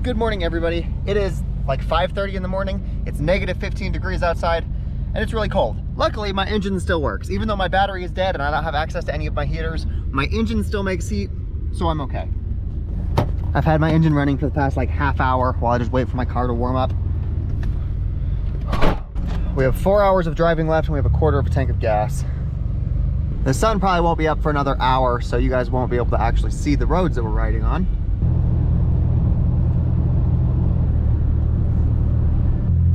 Good morning, everybody. It is like 5:30 in the morning. It's negative 15 degrees outside and it's really cold. Luckily, my engine still works. Even though my battery is dead and I don't have access to any of my heaters, my engine still makes heat, so I'm okay. I've had my engine running for the past like half hour while I just wait for my car to warm up. We have 4 hours of driving left and we have a quarter of a tank of gas. The sun probably won't be up for another hour, so you guys won't be able to actually see the roads that we're riding on.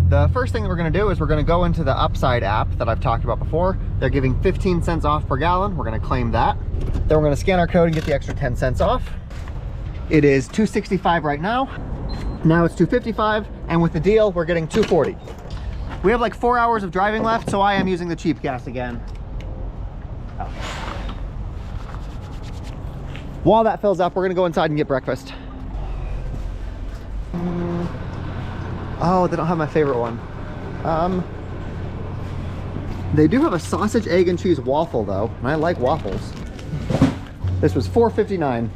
The first thing that we're going to do is we're going to go into the Upside app that I've talked about before. They're giving 15 cents off per gallon. We're going to claim that. Then we're going to scan our code and get the extra 10 cents off. It is $2.65 right now. Now it's $2.55, and with the deal, we're getting $2.40. We have like 4 hours of driving left, so I am using the cheap gas again. Oh. While that fills up, we're going to go inside and get breakfast. Oh, they don't have my favorite one. They do have a sausage, egg, and cheese waffle though, and I like waffles. This was $4.59.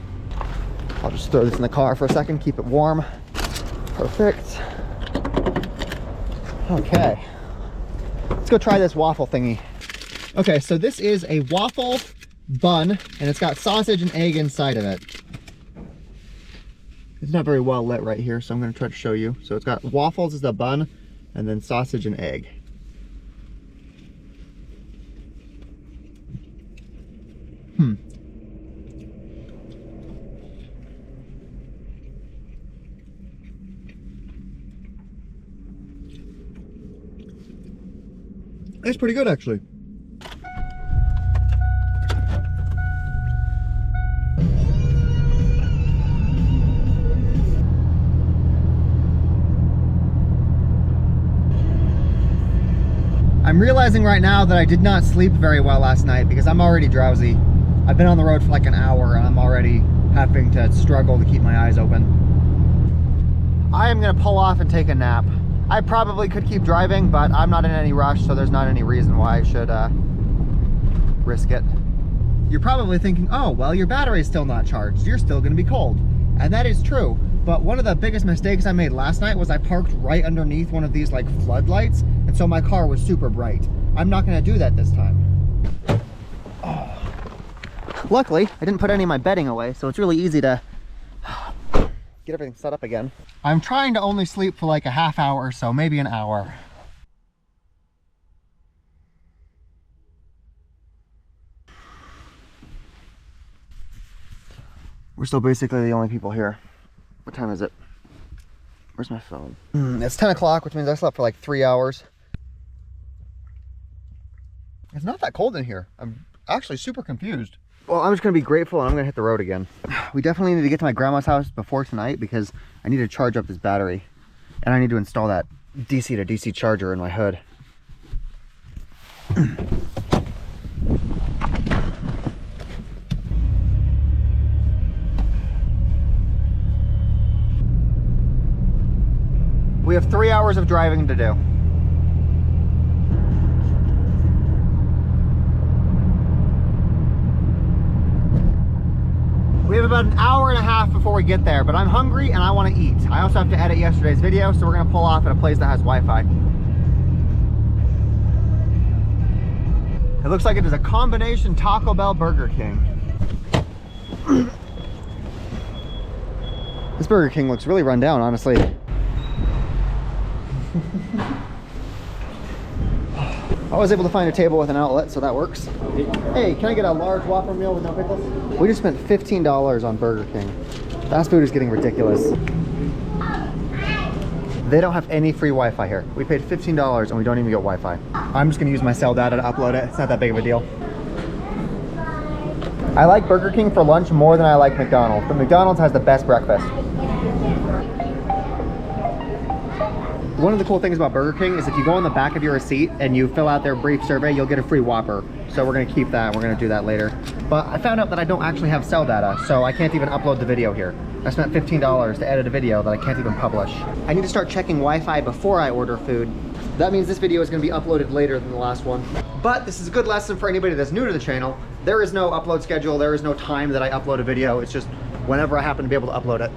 I'll just throw this in the car for a second, keep it warm. Perfect. Okay, let's go try this waffle thingy. Okay, so this is a waffle bun, and it's got sausage and egg inside of it. It's not very well lit right here, so I'm going to try to show you. So it's got waffles as the bun, and then sausage and egg. It's pretty good, actually. I'm realizing right now that I did not sleep very well last night because I'm already drowsy. I've been on the road for like an hour and I'm already having to struggle to keep my eyes open. I am gonna pull off and take a nap. I probably could keep driving, but I'm not in any rush, so there's not any reason why I should risk it. You're probably thinking, oh, well, your battery's still not charged. You're still gonna be cold. And that is true. But one of the biggest mistakes I made last night was I parked right underneath one of these like floodlights, and so my car was super bright. I'm not gonna do that this time. Oh. Luckily, I didn't put any of my bedding away, so it's really easy to get everything set up again. I'm trying to only sleep for like a half hour or so, maybe an hour. We're still basically the only people here. What time is it? Where's my phone? It's 10 o'clock, which means I slept for like 3 hours. It's not that cold in here. I'm actually super confused. Well, I'm just gonna be grateful and I'm gonna hit the road again. We definitely need to get to my grandma's house before tonight because I need to charge up this battery. And I need to install that DC to DC charger in my hood. We have 3 hours of driving to do. We have about an hour and a half before we get there, but I'm hungry and I want to eat. I also have to edit yesterday's video, so we're going to pull off at a place that has Wi-Fi. It looks like it is a combination Taco Bell Burger King. This Burger King looks really run down, honestly. I was able to find a table with an outlet, so that works. Hey, can I get a large Whopper meal with no pickles? We just spent $15 on Burger King. Fast food is getting ridiculous. They don't have any free Wi-Fi here. We paid $15 and we don't even get Wi-Fi. I'm just gonna use my cell data to upload it. It's not that big of a deal. I like Burger King for lunch more than I like McDonald's, but McDonald's has the best breakfast. One of the cool things about Burger King is if you go on the back of your receipt and you fill out their brief survey, you'll get a free Whopper. So we're gonna keep that, we're gonna do that later. But I found out that I don't actually have cell data, so I can't even upload the video here. I spent $15 to edit a video that I can't even publish. I need to start checking Wi-Fi before I order food. That means this video is gonna be uploaded later than the last one. But this is a good lesson for anybody that's new to the channel. There is no upload schedule, there is no time that I upload a video. It's just whenever I happen to be able to upload it.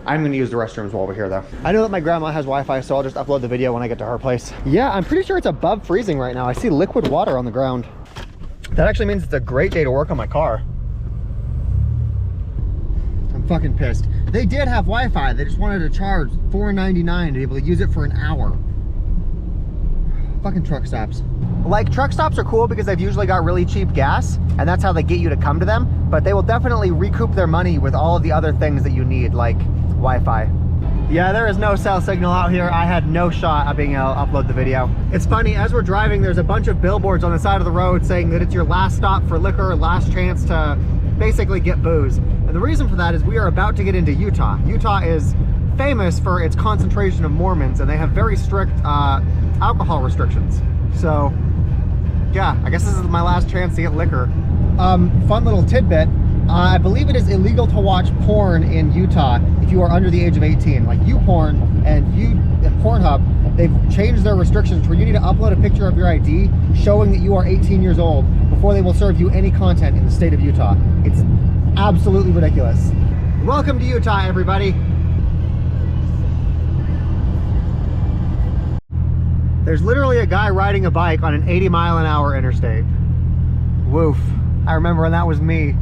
I'm gonna use the restrooms while we're here though. I know that my grandma has Wi-Fi, so I'll just upload the video when I get to her place. Yeah, I'm pretty sure it's above freezing right now. I see liquid water on the ground. That actually means it's a great day to work on my car. I'm fucking pissed. They did have Wi-Fi. They just wanted to charge $4.99 to be able to use it for an hour. Fucking truck stops. Like, truck stops are cool because they've usually got really cheap gas, and that's how they get you to come to them, but they will definitely recoup their money with all of the other things that you need, like Wi-Fi. Yeah, there is no cell signal out here. I had no shot of being able to upload the video. It's funny, as we're driving, there's a bunch of billboards on the side of the road saying that it's your last stop for liquor, last chance to basically get booze. And the reason for that is we are about to get into Utah. Utah is famous for its concentration of Mormons, and they have very strict alcohol restrictions. So yeah, I guess this is my last chance to get liquor. Fun little tidbit. I believe it is illegal to watch porn in Utah if you are under the age of 18. Like YouPorn and Pornhub, they've changed their restrictions where you need to upload a picture of your ID showing that you are 18 years old before they will serve you any content in the state of Utah. It's absolutely ridiculous. Welcome to Utah, everybody. There's literally a guy riding a bike on an 80-mile-an-hour interstate. Woof. I remember when that was me.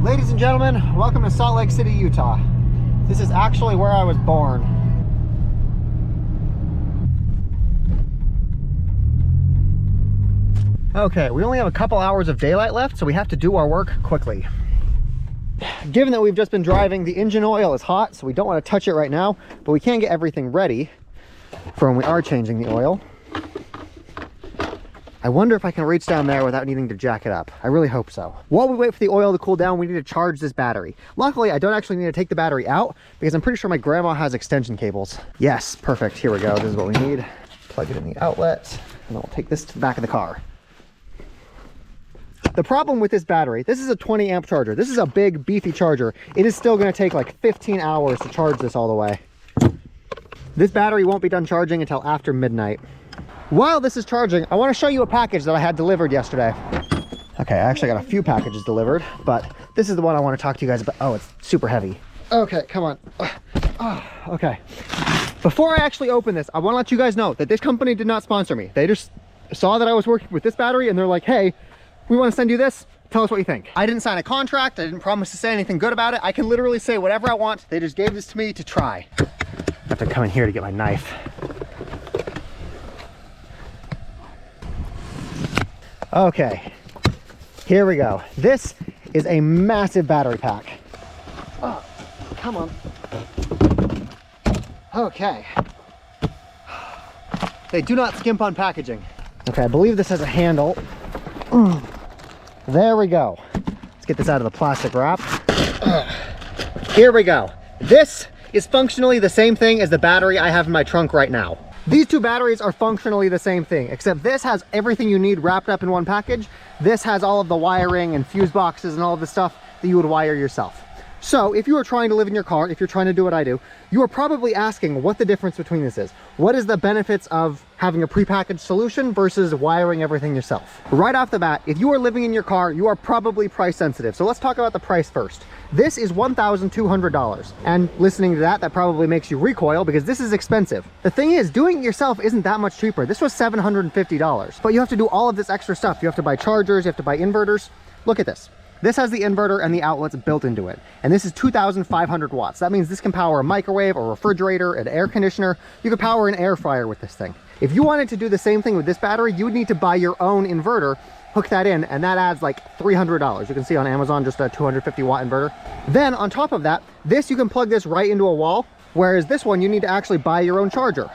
Ladies and gentlemen, welcome to Salt Lake City, Utah. This is actually where I was born. Okay, we only have a couple hours of daylight left, so we have to do our work quickly. Given that we've just been driving, the engine oil is hot, so we don't want to touch it right now, but we can get everything ready for when we are changing the oil. I wonder if I can reach down there without needing to jack it up. I really hope so. While we wait for the oil to cool down, we need to charge this battery. Luckily, I don't actually need to take the battery out because I'm pretty sure my grandma has extension cables. Yes, perfect. Here we go. This is what we need. Plug it in the outlet, and then we'll take this to the back of the car. The problem with this battery, this is a 20 amp charger. This is a big, beefy charger. It is still gonna take like 15 hours to charge this all the way. This battery won't be done charging until after midnight. While this is charging, I wanna show you a package that I had delivered yesterday. Okay, I actually got a few packages delivered, but this is the one I wanna talk to you guys about. Oh, it's super heavy. Okay, come on. Okay. Before I actually open this, I wanna let you guys know that this company did not sponsor me. They just saw that I was working with this battery and they're like, hey, we want to send you this. Tell us what you think. I didn't sign a contract. I didn't promise to say anything good about it. I can literally say whatever I want. They just gave this to me to try. I have to come in here to get my knife. Okay, here we go. This is a massive battery pack. Oh, come on. Okay. They do not skimp on packaging. Okay, I believe this has a handle. There we go. Let's get this out of the plastic wrap. Here we go. This is functionally the same thing as the battery I have in my trunk right now. These two batteries are functionally the same thing, except this has everything you need wrapped up in one package. This has all of the wiring and fuse boxes and all of the stuff that you would wire yourself. So if you are trying to live in your car, if you're trying to do what I do, you are probably asking what the difference between this is. What is the benefits of having a prepackaged solution versus wiring everything yourself? Right off the bat, if you are living in your car, you are probably price sensitive. So let's talk about the price first. This is $1,200. And listening to that, that probably makes you recoil because this is expensive. The thing is, doing it yourself isn't that much cheaper. This was $750, but you have to do all of this extra stuff. You have to buy chargers, you have to buy inverters. Look at this. This has the inverter and the outlets built into it. And this is 2,500 watts. That means this can power a microwave, a refrigerator, an air conditioner. You could power an air fryer with this thing. If you wanted to do the same thing with this battery, you would need to buy your own inverter, hook that in, and that adds like $300. You can see on Amazon, just a 250 watt inverter. Then on top of that, this, you can plug this right into a wall, whereas this one, you need to actually buy your own charger.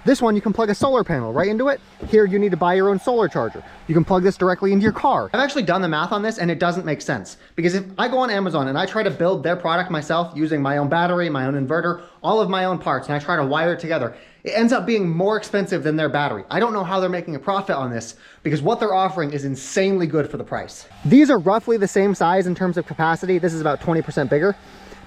This one, you can plug a solar panel right into it. Here, you need to buy your own solar charger. You can plug this directly into your car. I've actually done the math on this and it doesn't make sense. Because if I go on Amazon and I try to build their product myself using my own battery, my own inverter, all of my own parts, and I try to wire it together, it ends up being more expensive than their battery. I don't know how they're making a profit on this because what they're offering is insanely good for the price. These are roughly the same size in terms of capacity. This is about 20% bigger.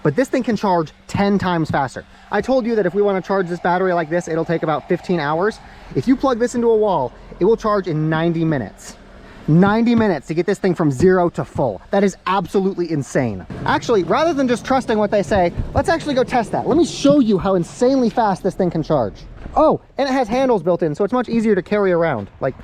But this thing can charge 10 times faster. I told you that if we want to charge this battery like this, it'll take about 15 hours. If you plug this into a wall, it will charge in 90 minutes. 90 minutes to get this thing from 0 to full. That is absolutely insane. Actually, rather than just trusting what they say, let's actually go test that. Let me show you how insanely fast this thing can charge. Oh, and it has handles built in, so it's much easier to carry around. Like,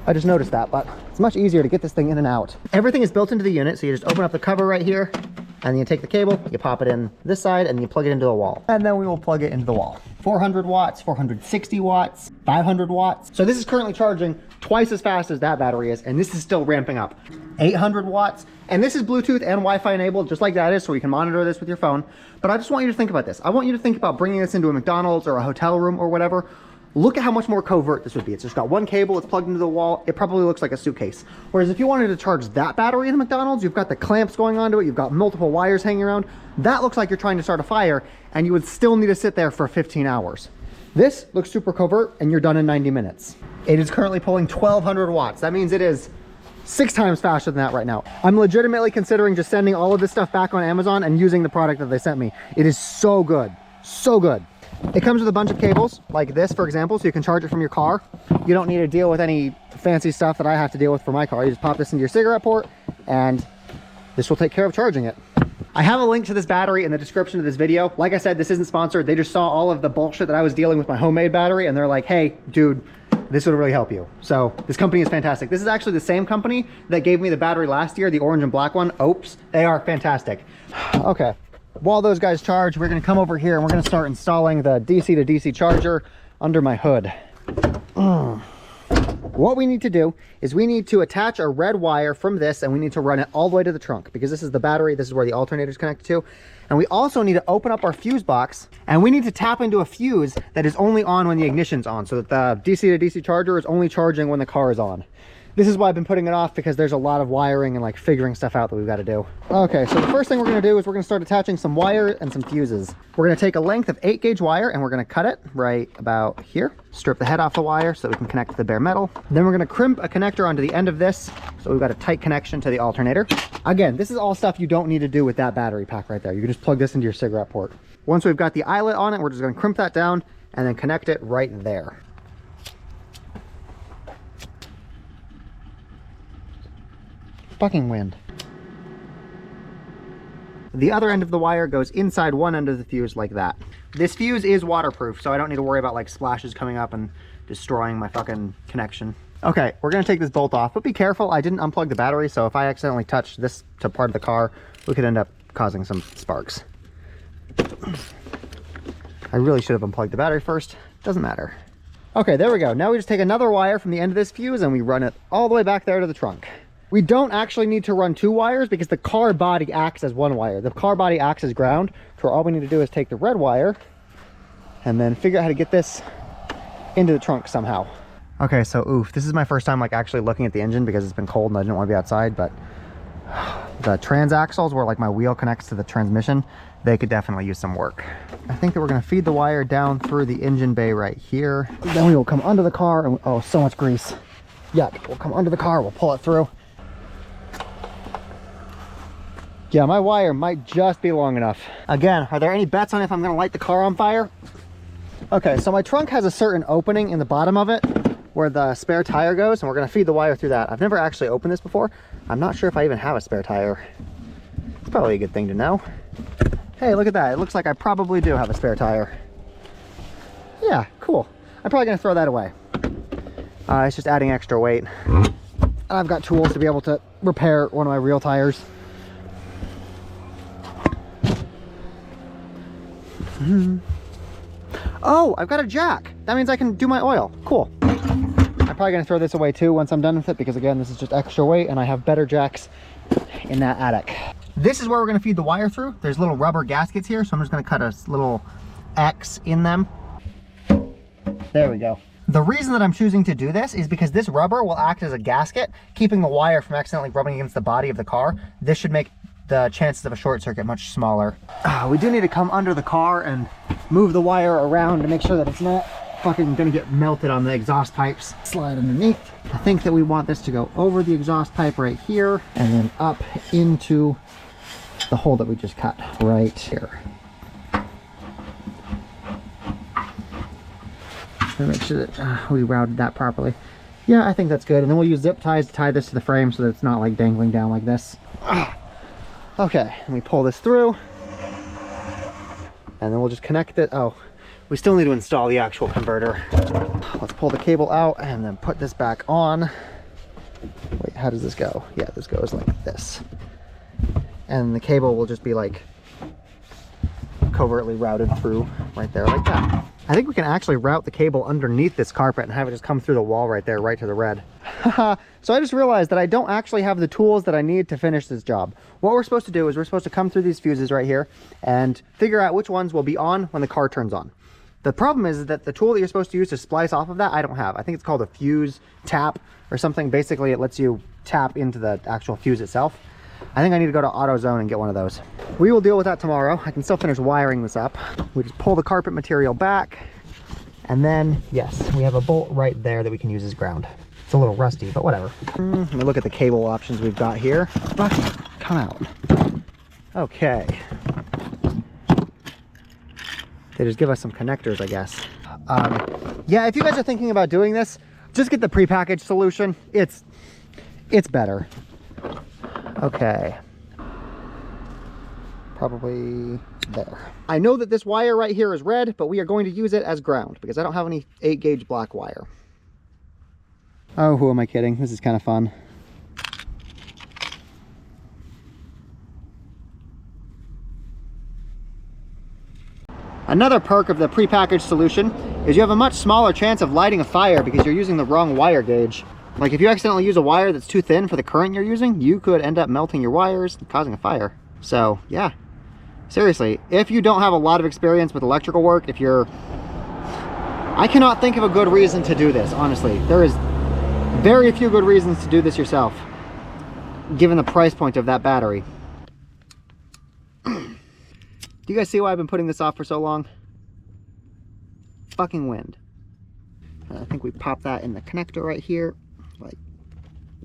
I just noticed that, but it's much easier to get this thing in and out. Everything is built into the unit, so you just open up the cover right here, and then you take the cable, you pop it in this side, and you plug it into the wall. And then we will plug it into the wall. 400 watts, 460 watts, 500 watts. So this is currently charging twice as fast as that battery is, and this is still ramping up. 800 watts, and this is Bluetooth and Wi-Fi enabled, just like that is, so you can monitor this with your phone. But I just want you to think about this. I want you to think about bringing this into a McDonald's or a hotel room or whatever. Look at how much more covert this would be. It's just got one cable, it's plugged into the wall. It probably looks like a suitcase. Whereas if you wanted to charge that battery in the McDonald's, you've got the clamps going onto it, you've got multiple wires hanging around. That looks like you're trying to start a fire, and you would still need to sit there for 15 hours. This looks super covert, and you're done in 90 minutes. It is currently pulling 1200 watts. That means it is 6 times faster than that right now. I'm legitimately considering just sending all of this stuff back on Amazon and using the product that they sent me. It is so good, so good. It comes with a bunch of cables like this, for example, so you can charge it from your car. You don't need to deal with any fancy stuff that I have to deal with for my car. You just pop this into your cigarette port and this will take care of charging it. I have a link to this battery in the description of this video. Like I said, this isn't sponsored. They just saw all of the bullshit that I was dealing with my homemade battery and they're like, hey, dude, this would really help you. So this company is fantastic. This is actually the same company that gave me the battery last year, the orange and black one. Oops, they are fantastic. Okay. While those guys charge, we're going to come over here and we're going to start installing the DC to DC charger under my hood. What we need to do is we need to attach a red wire from this and we need to run it all the way to the trunk because this is the battery, this is where the alternator is connected to. And we also need to open up our fuse box and we need to tap into a fuse that is only on when the ignition's on, so that the DC to DC charger is only charging when the car is on. This is why I've been putting it off, because there's a lot of wiring and like figuring stuff out that we've got to do. Okay, so the first thing we're going to do is we're going to start attaching some wire and some fuses. We're going to take a length of 8-gauge wire and we're going to cut it right about here. Strip the head off the wire so that we can connect to the bare metal. Then we're going to crimp a connector onto the end of this so we've got a tight connection to the alternator. Again, this is all stuff you don't need to do with that battery pack right there. You can just plug this into your cigarette port. Once we've got the eyelet on it, we're just going to crimp that down and then connect it right there. Fucking wind. The other end of the wire goes inside one end of the fuse like that. This fuse is waterproof, so I don't need to worry about like splashes coming up and destroying my fucking connection. Okay, we're gonna take this bolt off, but be careful. I didn't unplug the battery, so if I accidentally touch this to part of the car, we could end up causing some sparks. I really should have unplugged the battery first. Doesn't matter. Okay, there we go. Now we just take another wire from the end of this fuse and we run it all the way back there to the trunk. We don't actually need to run 2 wires because the car body acts as 1 wire. The car body acts as ground, so all we need to do is take the red wire and then figure out how to get this into the trunk somehow. Okay, so oof, this is my first time like actually looking at the engine because it's been cold and I didn't want to be outside, but the transaxles where like my wheel connects to the transmission, they could definitely use some work. I think that we're gonna feed the wire down through the engine bay right here. Then we will come under the car and oh, so much grease. Yuck, we'll come under the car, we'll pull it through. Yeah, my wire might just be long enough. Again, are there any bets on if I'm gonna light the car on fire? Okay, so my trunk has a certain opening in the bottom of it where the spare tire goes, and we're gonna feed the wire through that. I've never actually opened this before. I'm not sure if I even have a spare tire. It's probably a good thing to know. Hey, look at that. It looks like I probably do have a spare tire. Yeah, cool. I'm probably gonna throw that away. It's just adding extra weight. I've got tools to be able to repair one of my real tires. Oh, I've got a jack. That means I can do my oil. Cool. I'm probably gonna throw this away too once I'm done with it because again, this is just extra weight and I have better jacks in that attic. This is where we're gonna feed the wire through. There's little rubber gaskets here, so I'm just gonna cut a little X in them. There we go. The reason that I'm choosing to do this is because this rubber will act as a gasket, keeping the wire from accidentally rubbing against the body of the car. This should make the chances of a short circuit much smaller. We do need to come under the car and move the wire around to make sure that it's not fucking gonna get melted on the exhaust pipes. Slide underneath. I think that we want this to go over the exhaust pipe right here and then up into the hole that we just cut right here. Make sure that we routed that properly. Yeah, I think that's good. And then we'll use zip ties to tie this to the frame so that it's not like dangling down like this. Okay, and we pull this through. And then we'll just connect it. Oh, we still need to install the actual converter. Let's pull the cable out and then put this back on. Wait, how does this go? Yeah, this goes like this. And the cable will just be like covertly routed through right there like that. I think we can actually route the cable underneath this carpet and have it just come through the wall right there, right to the red. So I just realized that I don't actually have the tools that I need to finish this job. What we're supposed to do is we're supposed to come through these fuses right here and figure out which ones will be on when the car turns on. The problem is that the tool that you're supposed to use to splice off of that, I don't have. I think it's called a fuse tap or something. Basically, it lets you tap into the actual fuse itself. I think I need to go to AutoZone and get one of those. We will deal with that tomorrow. I can still finish wiring this up. We just pull the carpet material back, and then, yes, we have a bolt right there that we can use as ground. It's a little rusty, but whatever. Let me look at the cable options we've got here. Come out. Okay. They just give us some connectors, I guess. Yeah, if you guys are thinking about doing this, just get the prepackaged solution. It's better. Okay. Probably there. I know that this wire right here is red, but we are going to use it as ground because I don't have any 8-gauge black wire. Oh, who am I kidding? This is kind of fun. Another perk of the prepackaged solution is you have a much smaller chance of lighting a fire because you're using the wrong wire gauge. Like if you accidentally use a wire that's too thin for the current you're using, you could end up melting your wires and causing a fire. So yeah, seriously, if you don't have a lot of experience with electrical work, I cannot think of a good reason to do this, honestly. There is very few good reasons to do this yourself, given the price point of that battery. Do you guys see why I've been putting this off for so long? Fucking wind. I think we pop that in the connector right here, like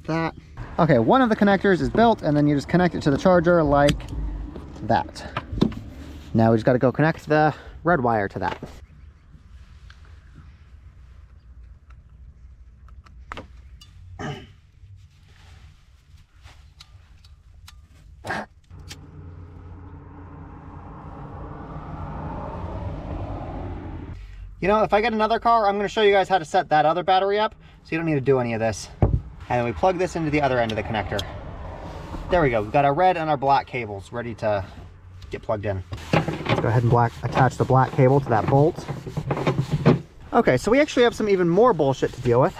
that. Okay, one of the connectors is built, and then you just connect it to the charger like that. Now we just got to go connect the red wire to that. You know, if I get another car, I'm going to show you guys how to set that other battery up, so you don't need to do any of this. And then we plug this into the other end of the connector. There we go. We've got our red and our black cables ready to get plugged in. Let's go ahead and attach the black cable to that bolt. Okay, so we actually have some even more bullshit to deal with.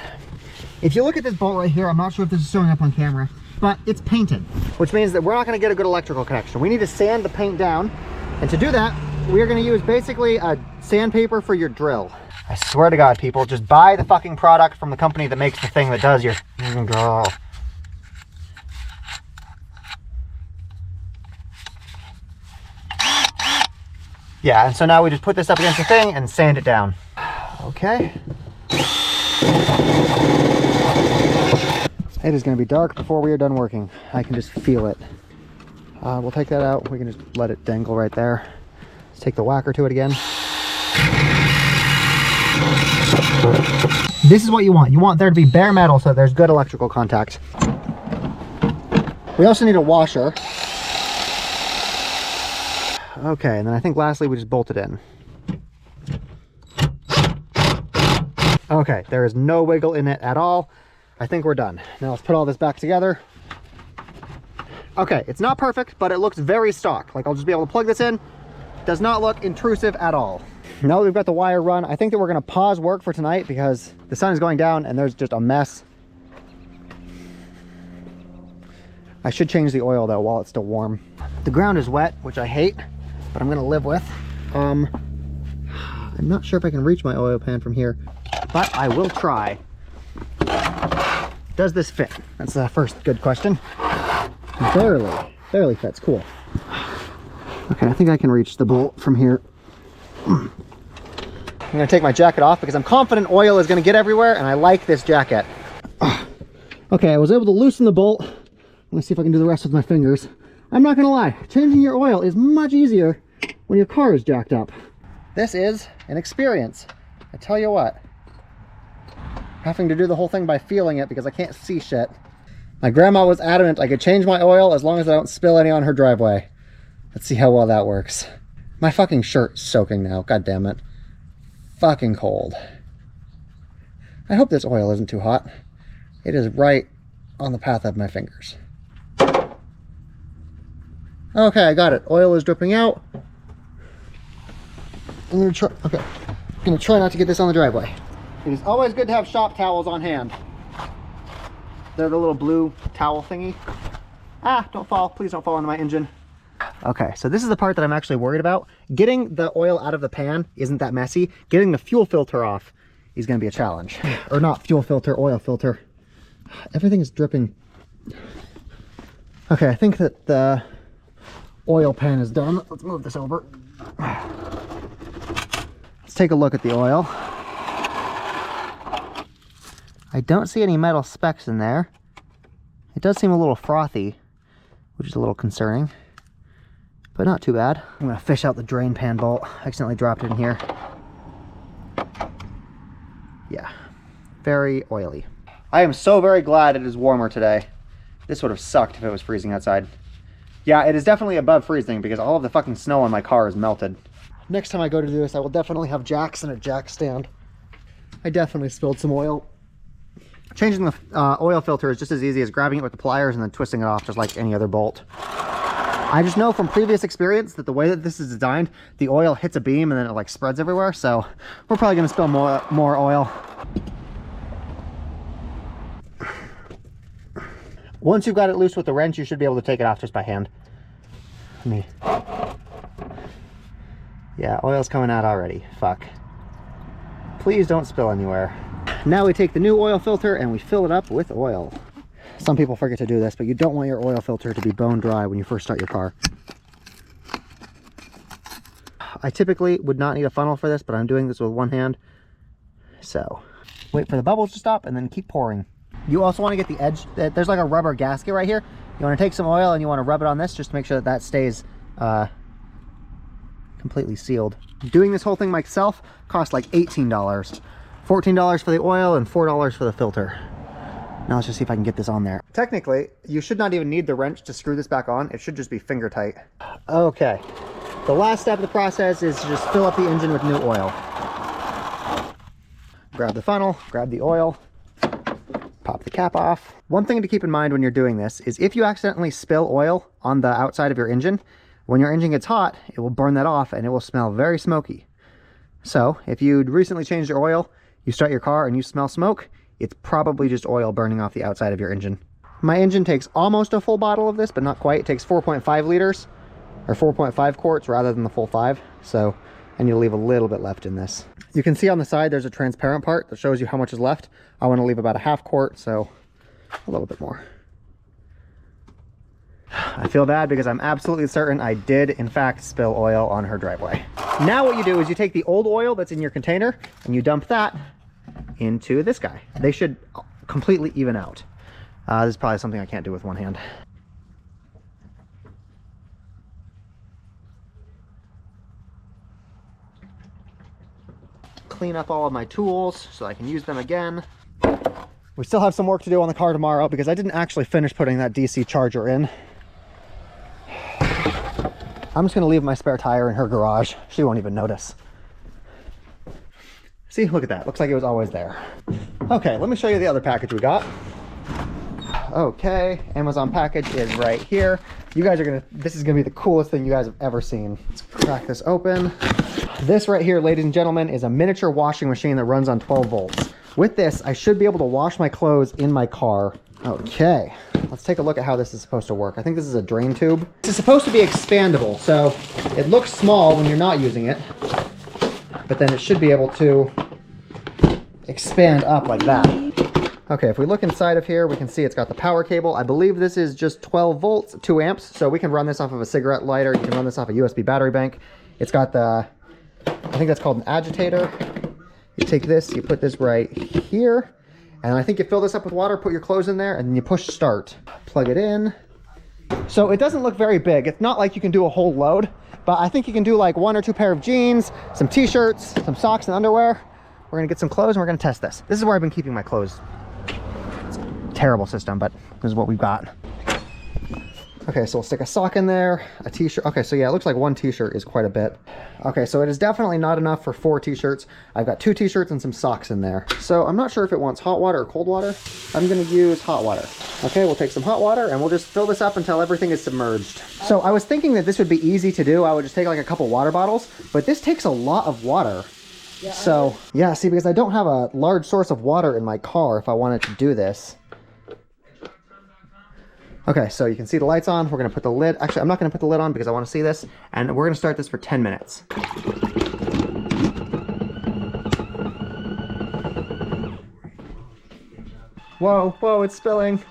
If you look at this bolt right here, I'm not sure if this is showing up on camera, but it's painted, which means that we're not going to get a good electrical connection. We need to sand the paint down, and to do that, we are going to use basically a sandpaper for your drill. I swear to God, people, just buy the fucking product from the company that makes the thing that does your drill. Yeah, and so now we just put this up against the thing and sand it down. Okay. It is going to be dark before we are done working. I can just feel it. We'll take that out. We can just let it dangle right there. Let's take the whacker to it again. This is what you want. You want there to be bare metal so there's good electrical contact. We also need a washer. Okay, and then I think lastly we just bolt it in. Okay, there is no wiggle in it at all. I think we're done. Now let's put all this back together. Okay, it's not perfect, but it looks very stock. Like I'll just be able to plug this in. Does not look intrusive at all. Now that we've got the wire run, I think that we're gonna pause work for tonight because the sun is going down and there's just a mess. I should change the oil though while it's still warm. The ground is wet, which I hate, but I'm gonna live with. I'm not sure if I can reach my oil pan from here, but I will try. Does this fit? That's the first good question. Barely fits, cool. Okay, I think I can reach the bolt from here. I'm gonna take my jacket off because I'm confident oil is gonna get everywhere and I like this jacket. Okay, I was able to loosen the bolt. Let's see if I can do the rest with my fingers. I'm not gonna lie, changing your oil is much easier when your car is jacked up. This is an experience, I tell you what. having to do the whole thing by feeling it because I can't see shit. My grandma was adamant I could change my oil as long as I don't spill any on her driveway. Let's see how well that works. My fucking shirt's soaking now, god damn it. Fucking cold. I hope this oil isn't too hot. It is right on the path of my fingers. Okay, I got it. Oil is dripping out. I'm gonna try not to get this on the driveway. It is always good to have shop towels on hand. They're the little blue towel thingy. Ah, don't fall. Please don't fall into my engine. Okay, so this is the part that I'm actually worried about. Getting the oil out of the pan isn't that messy. Getting the fuel filter off is going to be a challenge. Or not fuel filter, oil filter. Everything is dripping. Okay, I think that the oil pan is done. Let's move this over. Let's take a look at the oil. I don't see any metal specks in there. It does seem a little frothy, which is a little concerning, but not too bad. I'm gonna fish out the drain pan bolt. I accidentally dropped it in here. Yeah, very oily. I am so very glad it is warmer today. This would have sucked if it was freezing outside. Yeah, it is definitely above freezing because all of the fucking snow on my car is melted. Next time I go to do this, I will definitely have jacks and a jack stand. I definitely spilled some oil. Changing the oil filter is just as easy as grabbing it with the pliers and then twisting it off just like any other bolt. I just know from previous experience that the way that this is designed, the oil hits a beam and then it like spreads everywhere, so we're probably gonna spill more oil. Once you've got it loose with the wrench, you should be able to take it off just by hand. Yeah, oil's coming out already. Fuck. Please don't spill anywhere. Now we take the new oil filter and we fill it up with oil. Some people forget to do this, but you don't want your oil filter to be bone dry when you first start your car. I typically would not need a funnel for this, but I'm doing this with one hand. So, wait for the bubbles to stop and then keep pouring. You also want to get the edge, there's like a rubber gasket right here. You want to take some oil and you want to rub it on this just to make sure that that stays completely sealed. Doing this whole thing myself cost like $18. $14 for the oil and $4 for the filter. Now let's just see if I can get this on there. Technically, you should not even need the wrench to screw this back on. It should just be finger tight. Okay, the last step of the process is to just fill up the engine with new oil. Grab the funnel, grab the oil, pop the cap off. One thing to keep in mind when you're doing this is if you accidentally spill oil on the outside of your engine, when your engine gets hot, it will burn that off and it will smell very smoky. So if you'd recently changed your oil, you start your car and you smell smoke, it's probably just oil burning off the outside of your engine. My engine takes almost a full bottle of this, but not quite. It takes 4.5 liters or 4.5 quarts rather than the full 5. So I need to leave a little bit left in this. You can see on the side there's a transparent part that shows you how much is left. I want to leave about a half quart, so a little bit more. I feel bad because I'm absolutely certain I did in fact spill oil on her driveway. Now what you do is you take the old oil that's in your container and you dump that into this guy. They should completely even out. This is probably something I can't do with one hand. Clean up all of my tools so I can use them again. We still have some work to do on the car tomorrow because I didn't actually finish putting that DC charger in. I'm just gonna leave my spare tire in her garage. She won't even notice. See, look at that. Looks like it was always there. Okay, let me show you the other package we got. Okay, Amazon package is right here. You guys are gonna, this is gonna be the coolest thing you guys have ever seen. Let's crack this open. This right here, ladies and gentlemen, is a miniature washing machine that runs on 12 volts. With this, I should be able to wash my clothes in my car. Okay, let's take a look at how this is supposed to work. I think this is a drain tube. This is supposed to be expandable, so it looks small when you're not using it, but then it should be able to expand up like that. Okay, if we look inside of here, we can see it's got the power cable. I believe this is just 12 volts, 2 amps, so we can run this off of a cigarette lighter. You can run this off a USB battery bank. It's got the, I think that's called an agitator. You take this, you put this right here, and I think you fill this up with water, put your clothes in there, and then you push start. Plug it in. So it doesn't look very big. It's not like you can do a whole load, but I think you can do like 1 or 2 pair of jeans, some t-shirts, some socks and underwear. we're gonna get some clothes and we're gonna test this. This is where I've been keeping my clothes. It's a terrible system, but this is what we've got. Okay, so we'll stick a sock in there, a t-shirt. Okay, so yeah, it looks like one t-shirt is quite a bit. Okay, so it is definitely not enough for 4 t-shirts. I've got 2 t-shirts and some socks in there. So I'm not sure if it wants hot water or cold water. I'm gonna use hot water. Okay, we'll take some hot water and we'll just fill this up until everything is submerged. So I was thinking that this would be easy to do. I would just take like a couple water bottles, but this takes a lot of water. Yeah, so yeah, see, because I don't have a large source of water in my car if I wanted to do this. Okay, so you can see the lights on. We're gonna put the lid, actually I'm not gonna put the lid on because I wanna see this, and we're gonna start this for 10 minutes. Whoa, whoa, it's spilling.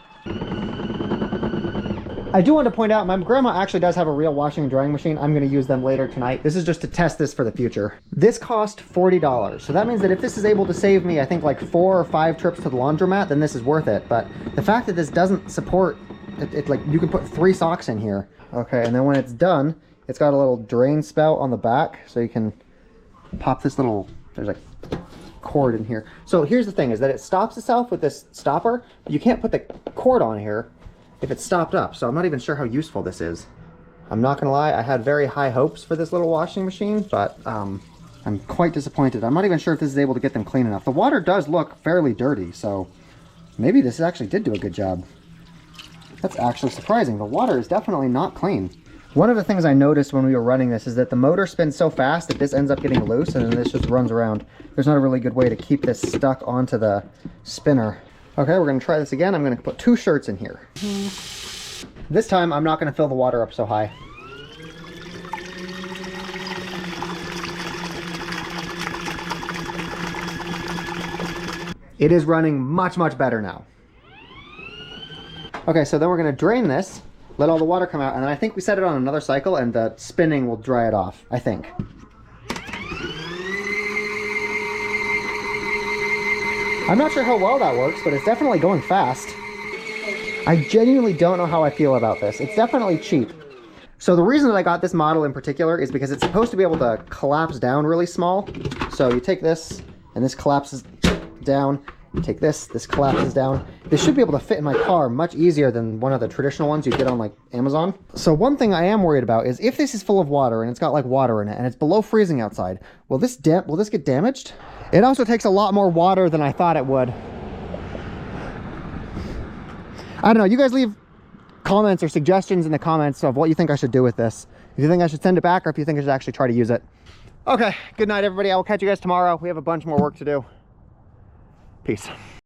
I do want to point out, my grandma actually does have a real washing and drying machine. I'm gonna use them later tonight. This is just to test this for the future. This cost $40, so that means that if this is able to save me, I think like 4 or 5 trips to the laundromat, then this is worth it. But the fact that this doesn't support it, like you can put 3 socks in here. Okay, and then when it's done, it's got a little drain spout on the back, so you can pop this little, there's like cord in here. So here's the thing, is that it stops itself with this stopper, but you can't put the cord on here if it's stopped up, so I'm not even sure how useful this is. I'm not gonna lie, I had very high hopes for this little washing machine, but I'm quite disappointed. I'm not even sure if this is able to get them clean enough. The water does look fairly dirty, so maybe this actually did do a good job. That's actually surprising. The water is definitely not clean. One of the things I noticed when we were running this is that the motor spins so fast that this ends up getting loose and then this just runs around. There's not a really good way to keep this stuck onto the spinner. Okay, we're gonna try this again. I'm gonna put 2 shirts in here. This time, I'm not gonna fill the water up so high. It is running much, much better now. Okay, so then we're gonna drain this, let all the water come out, and then I think we set it on another cycle and the spinning will dry it off, I think. I'm not sure how well that works, but it's definitely going fast. I genuinely don't know how I feel about this. It's definitely cheap. So the reason that I got this model in particular is because it's supposed to be able to collapse down really small. So you take this, and this collapses down. You take this collapses down. This should be able to fit in my car much easier than one of the traditional ones you get on like Amazon. So one thing I am worried about is if this is full of water and it's got like water in it and it's below freezing outside, will this get damaged? It also takes a lot more water than I thought it would. I don't know, you guys leave comments or suggestions in the comments of what you think I should do with this. If you think I should send it back or if you think I should actually try to use it. Okay, good night everybody. I will catch you guys tomorrow. We have a bunch more work to do. Peace.